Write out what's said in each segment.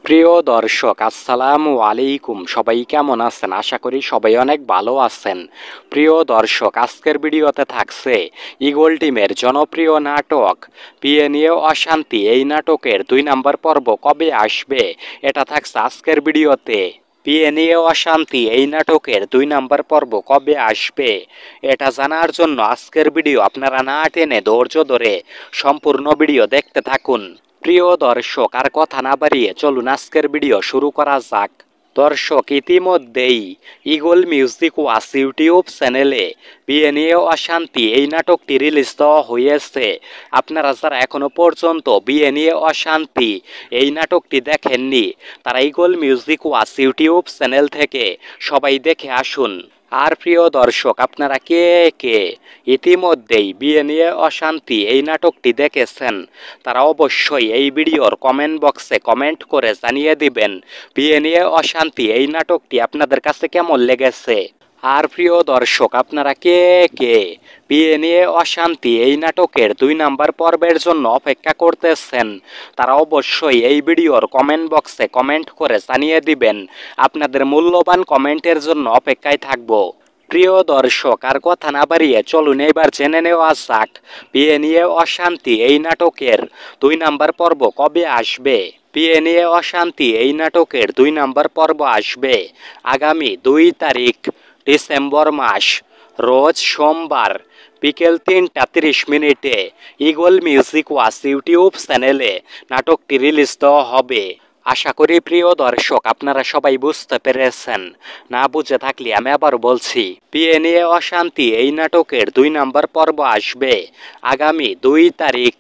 প্রিয় দর্শক আসসালামু আলাইকুম, সবাই কেমন আছেন? আশা করি সবাই অনেক ভালো আছেন। প্রিয় দর্শক, আজকের ভিডিওতে থাকছে ঈগল টিমের জনপ্রিয় নাটক বিয়ে নিয়ে অশান্তি। এই নাটকের 2 নাম্বার পর্ব কবে আসবে এটা থাকছে আজকের ভিডিওতে। বিয়ে নিয়ে অশান্তি এই নাটকের 2 নাম্বার পর্ব কবে আসবে এটা জানার জন্য আজকের ভিডিও আপনারা না টেনে ধৈর্য ধরে সম্পূর্ণ ভিডিও দেখতে থাকুন। প্রিয় দর্শক, আর কথা না বাড়িয়ে চলুন আজকের ভিডিও শুরু করা যাক। দর্শক, ইতিমধ্যেই ঈগল মিউজিক ওয়াচ ইউটিউব চ্যানেলে বিয়ে নিয়ে অশান্তি এই নাটকটি রিলিজ দেওয়া হয়েছে। আপনারা যারা এখনো পর্যন্ত বিয়ে নিয়ে অশান্তি এই নাটকটি দেখেননি, তারা eagle music watch YouTube channel থেকে সবাই দেখে আসুন। আর প্রিয় দর্শক, আপনারা কে কে ইতিমধ্যেই বিয়ে নিয়ে অশান্তি এই নাটকটি দেখেছেন, তারা অবশ্যই এই ভিডিওর কমেন্ট বক্সে কমেন্ট করে জানিয়ে দিবেন বিয়ে নিয়ে অশান্তি এই নাটকটি আপনাদের কাছে কেমন লেগেছে। আর প্রিয় দর্শক, আপনারা কে কে বিয়ে নিয়ে অশান্তি এই নাটকের 2 নাম্বার পর্বের জন্য অপেক্ষা করতেছেন, তারা অবশ্যই এই ভিডিওর কমেন্ট বক্সে কমেন্ট করে জানিয়ে দিবেন। আপনাদের মূল্যবান কমেন্টের জন্য অপেক্ষায় থাকব। প্রিয় দর্শক, আর কথা না বাড়িয়ে চলুন এবার জেনে নেওয়া যাক বিয়ে নিয়ে অশান্তি এই নাটকের 2 নাম্বার পর্ব কবে আসবে। বিয়ে নিয়ে অশান্তি এই নাটকের 2 নাম্বার পর্ব আসবে আগামী 2 তারিখ ডিসেম্বর মাস, রোজ সোমবার বিকেল 3:30 ঈগল মিউজিক ওয়াচ ইউটিউব চ্যানেলে নাটকটি রিলিজ দেওয়া হবে। আশা করি প্রিয় দর্শক আপনারা সবাই বুঝতে পেরেছেন। না বুঝে থাকলে আমি আবার বলছি, বিয়ে নিয়ে অশান্তি এই নাটকের 2 নাম্বার পর্ব আসবে আগামী 2 তারিখ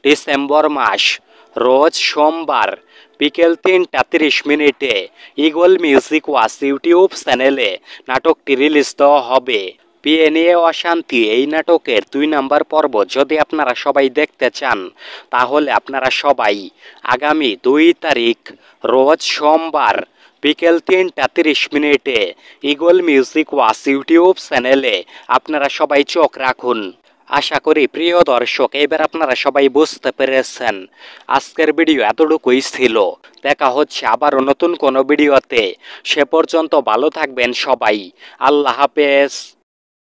ডিসেম্বর মাস, রোজ সোমবার বিকেল 3:30 ঈগল মিউজিক ওয়াচ ইউটিউব চ্যানেলে নাটকটি রিলিজ দেওয়া হবে। বিয়ে নিয়ে অশান্তি এই নাটকের 2 নাম্বার পর্ব যদি আপনারা সবাই দেখতে চান, তাহলে আপনারা সবাই আগামী 2 তারিখ রোজ সোমবার বিকেল 3:30 ঈগল মিউজিক ওয়াচ ইউটিউব চ্যানেলে আপনারা সবাই চোখ রাখুন। আশা করি প্রিয় দর্শক এবার আপনারা সবাই বুঝতে পেরেছেন। আজকের ভিডিও এতটুকুই ছিল। দেখা হচ্ছে আবারও নতুন কোনো ভিডিওতে। সে পর্যন্ত ভালো থাকবেন সবাই। আল্লাহ হাফেজ।